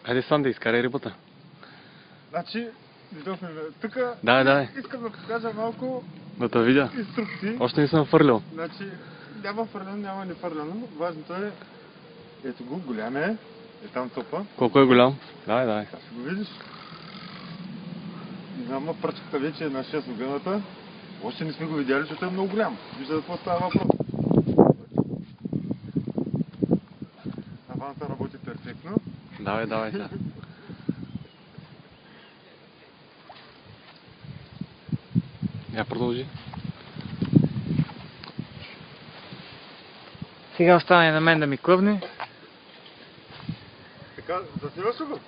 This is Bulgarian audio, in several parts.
Хайде сам да изкарай рибата. Значи, дойдохме тук. Давай. Искам да покажа малко Да те видя. инструкции. Още не съм фърлял. Значи, няма фърляно, няма нефърляно. Важното е, ето го, голям е там топа. Колко е голям? Давай. Сега ще го видиш. Няма пръчката вече е на 6 огъната. Още не сме го видяли, защото е много голям. Вижда за какво става въпрос. Таваната работи перфектно. Давай сега. Я продължи. Сега остане на мен да ми клъвне. Така, заснимаш ли го?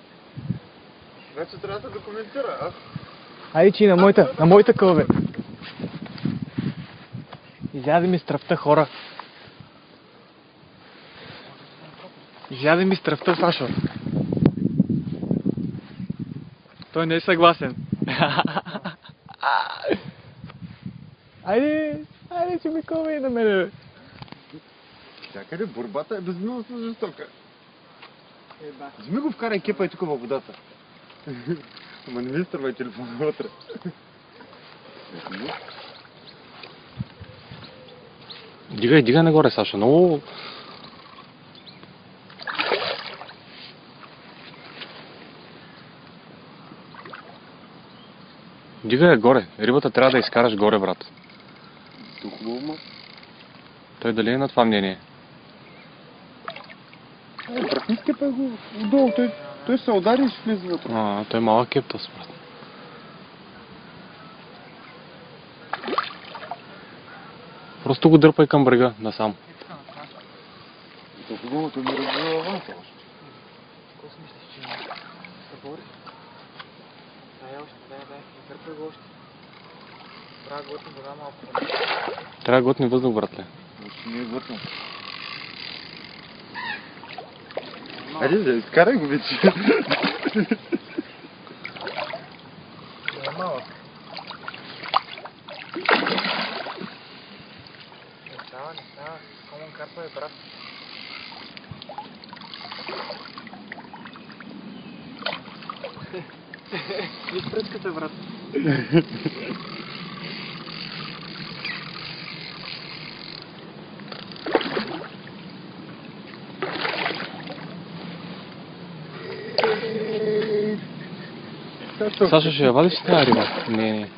Значи трябва да се документира. Аз Айде, че и на моята кълве. Изяде ми стръвта, хора. Изяде ми стръвта, Сашо. Той не е съгласен. Айде, че ми кълве и на мене. чакай, борбата е безмилостно жестока. Вземи го вкарай кепа и тук във водата. Ама не ми изтървай телефона вътре. Дигай нагоре, Саша. Много... Дигай горе. Рибата трябва да изкараш горе, брат. Тухло, Той дали е на това мнение? брат, не скепай го отдолу. Той се удари и ще влезе вътре. Той е малък кептос, брат. Просто го дърпай към брега, насам. Хубавото ми разбира аванса още. Какво си мислиш, че се бори? Дай, дърпай го още. Трябва да глътне вода малко. Трябва да глътне въздух, братле. Още не е вътре. Айде, изкарай го вече. Не е малък. Не става. Комон карпа е, брат. Не пръскате, брат. Сашо, ще я вадиш тази риба? Не.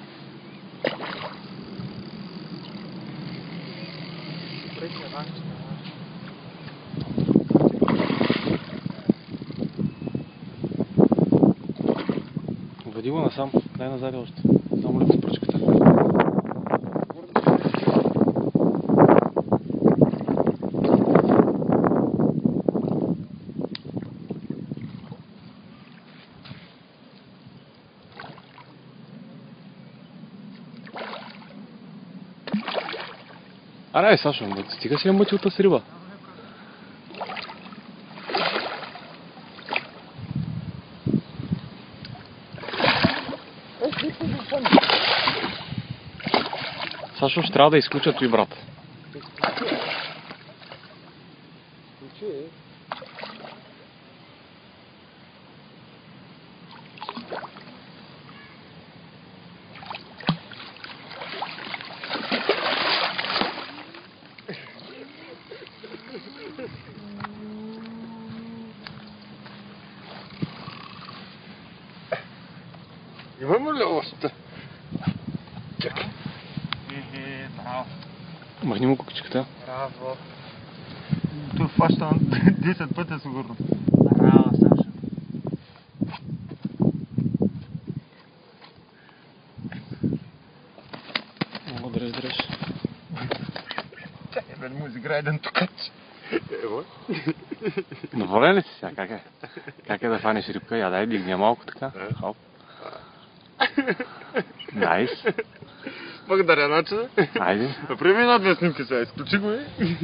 Води го насам, дай назад още. Само леко с пръчката. Аре, Сашо, стига си я мъчилта с риба. Сашо, ще трябва да изключа той, брат. Имаме ли още? Чакай. Браво. Махни му кукичката. Браво. Той фаща 10 пъти сигурно. Браво, Саша. Много дръж. Чакай, бе, му изигра един тукач. Ево. Доволен ли си сега? Как е? Как е да фанеш рибка? Я дай, дигни малко така. Хоп. Найс. Благодаря, начина. Айде. Направи ми една-две снимки сега, изключи го и.